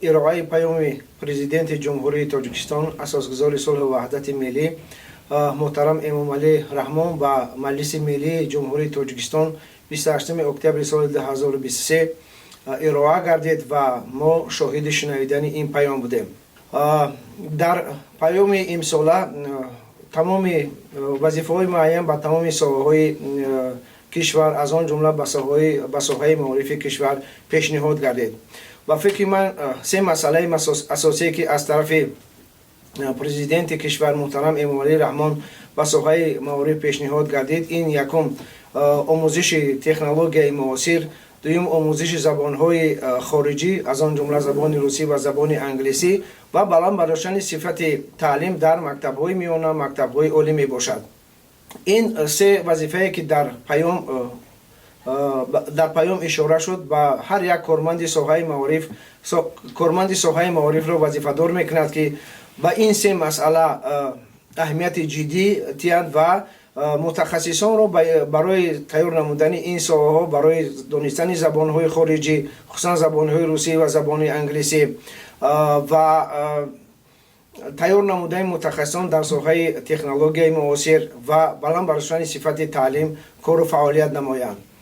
ارائه پیام پرزیدنت جمهوری تاجیکستان اساسگزار صلح و وحدت ملی محترم امامعلی رحمان و مجلس ملی جمهوری تاجیکستان 28 اکتبر سال 2023 ارائه گردید و ما شاهد شنیدن این پیام بودیم. در پیام امساله تمام وظیفه‌های معین با تمام ساحه‌های کشور از آن جمله به ساحه معارف کشور پیشنهاد گردید و فکر من سه مسئله اساسی که از طرف پرزیدنت کشور محترم امامعلی رحمان به ساحه معارف پیشنهاد گردید. این یکم آموزش تکنولوژی معاصر، دوم آموزش زبان‌های خارجی از آن جمله زبان روسی و زبان انگلیسی و بلند برداشتن صفت تعلیم در مکتب‌های میانه، مکتب‌های عالی می باشد. این سه وظیفه که در پیام اشاره شد و هر یک کارمند ساحه معارف را وظیفه دار میکند که و این سه مسئله اهمیت جدی تیند و متخصصان را برای تیار نمودن این ساحه ها، برای دانستن زبان های خارجی خصوصا زبان های روسی و زبان انگلیسی و تیار نمودن متخصصان در ساحه تکنولوژی معاصر و بلند برداشتن صفت تعلیم کار و فعالیت نمایند.